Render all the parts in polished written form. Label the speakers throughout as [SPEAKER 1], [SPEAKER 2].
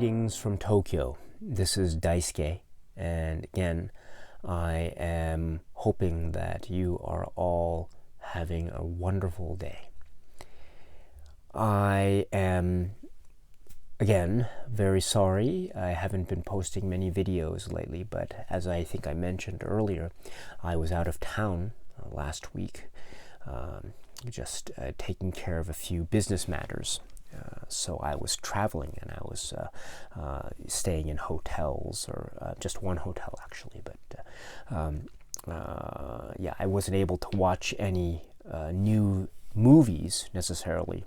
[SPEAKER 1] Greetings from Tokyo. This is Daisuke, and again, I am hoping that you are all having a wonderful day. I am, again, very sorry I haven't been posting many videos lately, but as I think I mentioned earlier, I was out of town last week, just taking care of a few business matters. So I was traveling and I was staying in hotels, or just one hotel actually, but I wasn't able to watch any new movies necessarily.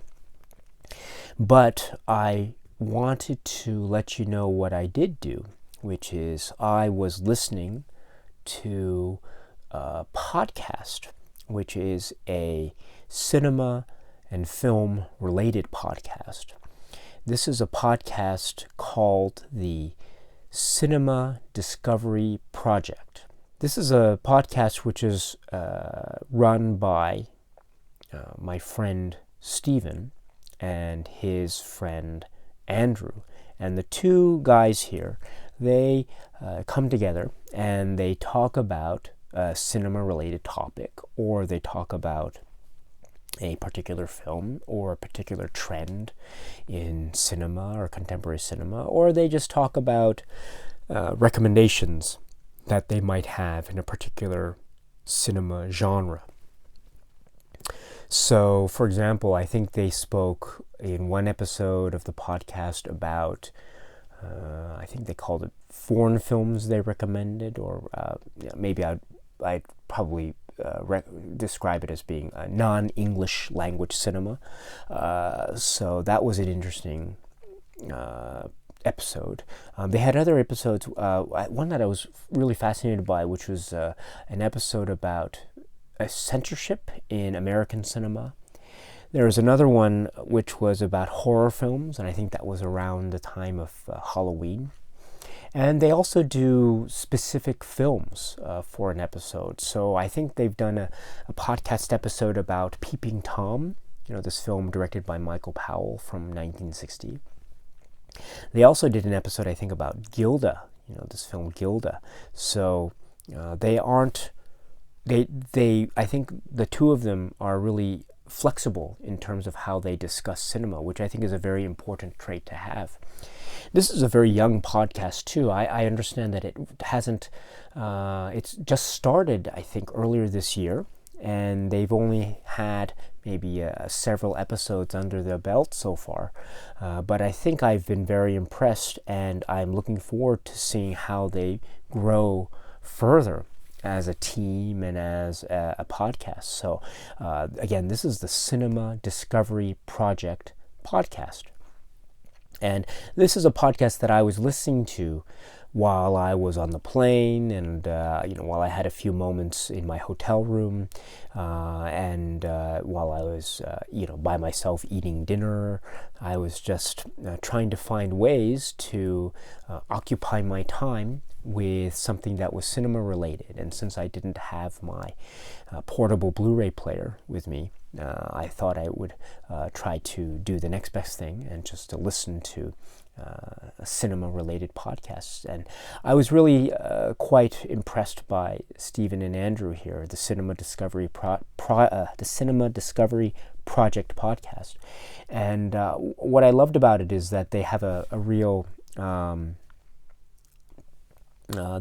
[SPEAKER 1] But I wanted to let you know what I did do, which is I was listening to a podcast, which is a cinema and film related podcast. This is a podcast called the Cinema Discovery Project. This is a podcast which is run by my friend Stephen and his friend Andrew. And the two guys here, they come together and they talk about a cinema related topic, or they talk about a particular film or a particular trend in cinema or contemporary cinema, or they just talk about recommendations that they might have in a particular cinema genre. So, for example, I think they spoke in one episode of the podcast about, I think they called it foreign films they recommended, or maybe I'd probably describe it as being a non-English language cinema. So that was an interesting episode. They had other episodes, one that I was really fascinated by, which was an episode about censorship in American cinema. There was another one which was about horror films, and I think that was around the time of Halloween. And they also do specific films for an episode. So I think they've done a podcast episode about Peeping Tom, this film directed by Michael Powell from 1960. They also did an episode, I think, about Gilda, this film Gilda. So they I think the two of them are really flexible in terms of how they discuss cinema, which I think is a very important trait to have. This is a very young podcast too. I understand that it hasn't, it's just started, I think, earlier this year, and they've only had maybe several episodes under their belt so far. But I think I've been very impressed, and I'm looking forward to seeing how they grow further as a team and as a podcast. So again, this is the Cinema Discovery Project podcast. And this is a podcast that I was listening to while I was on the plane, and while I had a few moments in my hotel room, and while I was by myself eating dinner. I was just trying to find ways to occupy my time with something that was cinema related. And since I didn't have my portable Blu-ray player with me, I thought I would try to do the next best thing and just to listen to cinema-related podcasts. And I was really quite impressed by Stephen and Andrew here, the Cinema Discovery Project podcast. And what I loved about it is that they have a real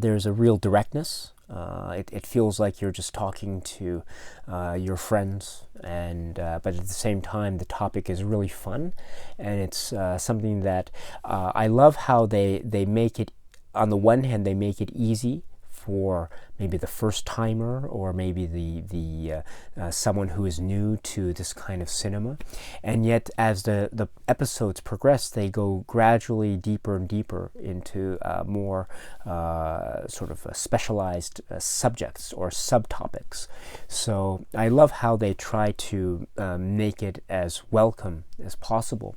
[SPEAKER 1] there's a real directness. It feels like you're just talking to your friends, and but at the same time, the topic is really fun, and it's something that I love how they make it. On the one hand, they make it easy for maybe the first timer, or maybe the someone who is new to this kind of cinema, and yet as the episodes progress, they go gradually deeper and deeper into more sort of specialized subjects or subtopics. So I love how they try to make it as welcome as possible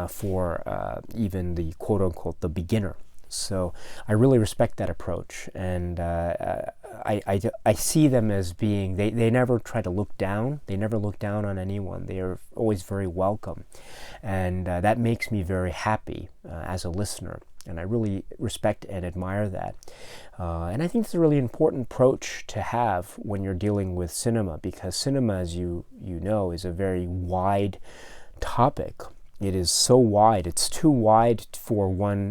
[SPEAKER 1] for even the quote-unquote the beginner. So I really respect that approach, and I see them as being, they never try to look down. They never look down on anyone. They are always very welcome, and that makes me very happy as a listener. And I really respect and admire that. And I think it's a really important approach to have when you're dealing with cinema, because cinema, as you know, is a very wide topic. It is so wide. It's too wide for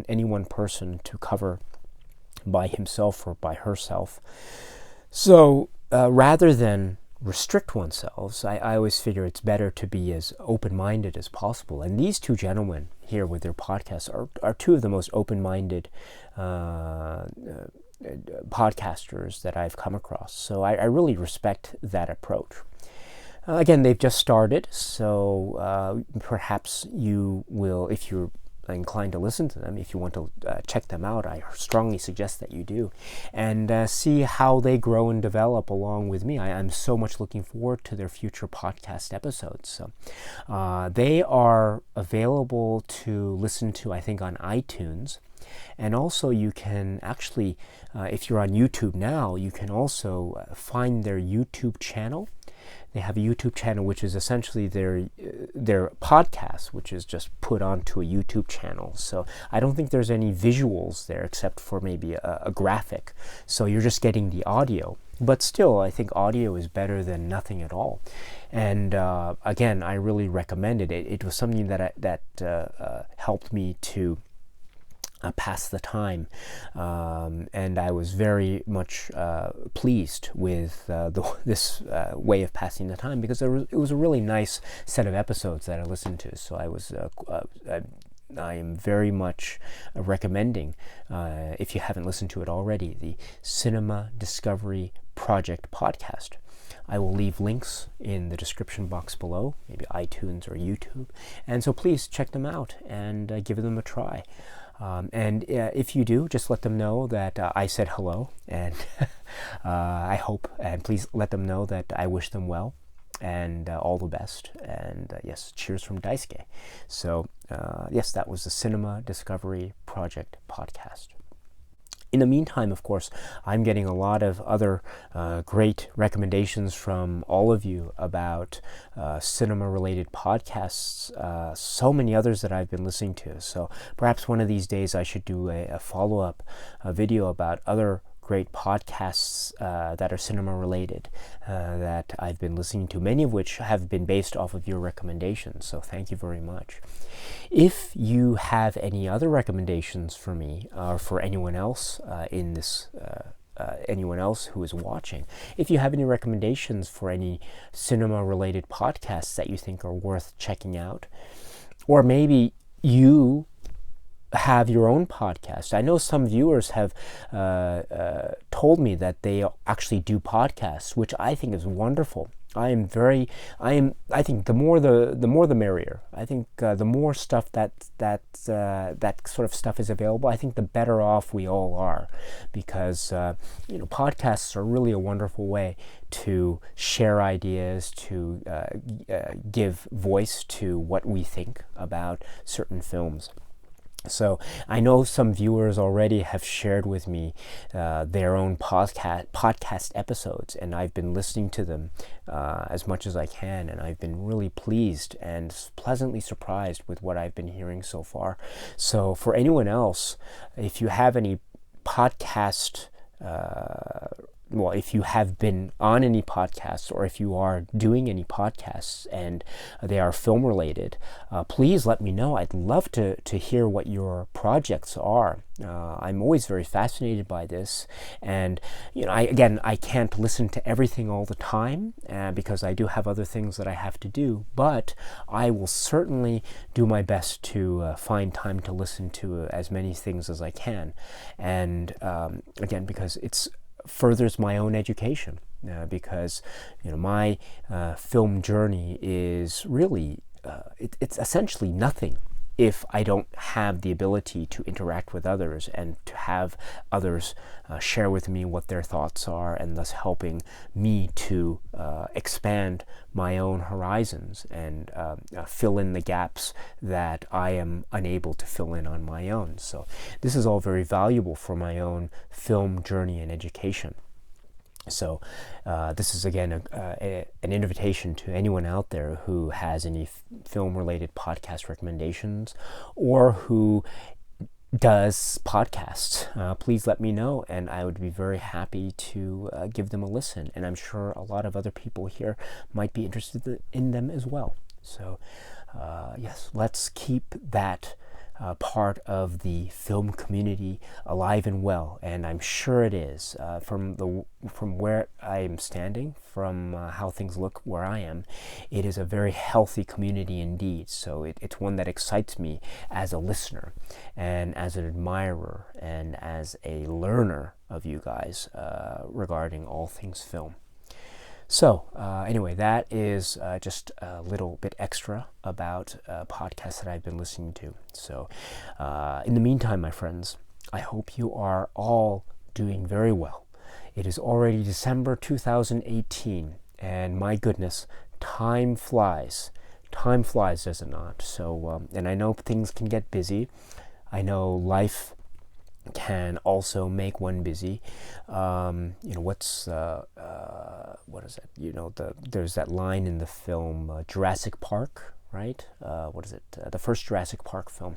[SPEAKER 1] any one person to cover by himself or by herself. So rather than restrict oneself, I always figure it's better to be as open-minded as possible. And these two gentlemen here with their podcasts are two of the most open-minded podcasters that I've come across. So I really respect that approach. Again, they've just started, so perhaps you will, if you're inclined to listen to them, if you want to check them out, I strongly suggest that you do, and see how they grow and develop along with me. I'm so much looking forward to their future podcast episodes. So they are available to listen to, I think, on iTunes. And also you can actually, if you're on YouTube now, you can also find their YouTube channel. They have a YouTube channel which is essentially their podcast, which is just put onto a YouTube channel. So I don't think there's any visuals there except for maybe a graphic. So you're just getting the audio. But still, I think audio is better than nothing at all. And again, I really recommend it. It was something that helped me to pass the time, and I was very much pleased with this way of passing the time, because it was a really nice set of episodes that I listened to. So I am very much recommending, if you haven't listened to it already, the Cinema Discovery Project podcast. I will leave links in the description box below, maybe iTunes or YouTube, and so please check them out and give them a try. And if you do, just let them know that I said hello, and I hope, and please let them know that I wish them well and all the best. And yes, cheers from Daisuke. So yes, that was the Cinema Discovery Project podcast. In the meantime, of course, I'm getting a lot of other great recommendations from all of you about cinema-related podcasts, so many others that I've been listening to. So perhaps one of these days I should do a follow-up video about other great podcasts that are cinema-related that I've been listening to, many of which have been based off of your recommendations. So thank you very much. If you have any other recommendations for me or for anyone else in this, anyone else who is watching, if you have any recommendations for any cinema-related podcasts that you think are worth checking out, or maybe you have your own podcast. I know some viewers have told me that they actually do podcasts, which I think is wonderful. I think the more the merrier. I think the more stuff that sort of stuff is available, I think the better off we all are, because podcasts are really a wonderful way to share ideas, to give voice to what we think about certain films. So I know some viewers already have shared with me their own podcast episodes, and I've been listening to them as much as I can, and I've been really pleased and pleasantly surprised with what I've been hearing so far. So for anyone else, if you have any podcast if you have been on any podcasts, or if you are doing any podcasts and they are film related, please let me know. I'd love to hear what your projects are. I'm always very fascinated by this, and I can't listen to everything all the time because I do have other things that I have to do, but I will certainly do my best to find time to listen to as many things as I can, and again, because it's furthers my own education, because my film journey is really it's essentially nothing if I don't have the ability to interact with others and to have others share with me what their thoughts are, and thus helping me to expand my own horizons and fill in the gaps that I am unable to fill in on my own. So this is all very valuable for my own film journey and education. So this is again an invitation to anyone out there who has any film-related podcast recommendations or who does podcasts. Please let me know, and I would be very happy to give them a listen. And I'm sure a lot of other people here might be interested in them as well. So yes, let's keep that part of the film community alive and well, and I'm sure it is. From where I am standing, from how things look where I am, it is a very healthy community indeed. So it's one that excites me as a listener and as an admirer and as a learner of you guys regarding all things film. So anyway, that is just a little bit extra about podcasts that I've been listening to. So in the meantime, my friends, I hope you are all doing very well. It is already December 2018, and my goodness, time flies. Time flies, does it not? So, and I know things can get busy. I know life can also make one busy. What is it? There's that line in the film Jurassic Park, right? What is it? The first Jurassic Park film.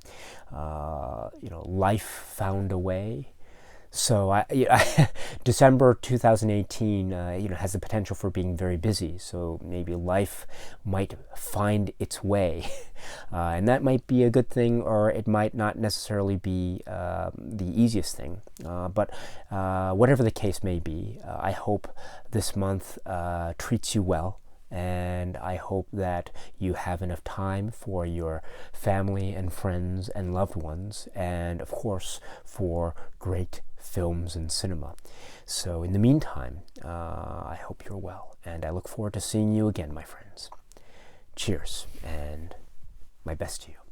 [SPEAKER 1] Life found a way. So December 2018, has the potential for being very busy. So maybe life might find its way, and that might be a good thing, or it might not necessarily be the easiest thing. But whatever the case may be, I hope this month treats you well. And I hope that you have enough time for your family and friends and loved ones, and of course for great films and cinema. So in the meantime, I hope you're well, and I look forward to seeing you again, my friends. Cheers, and my best to you.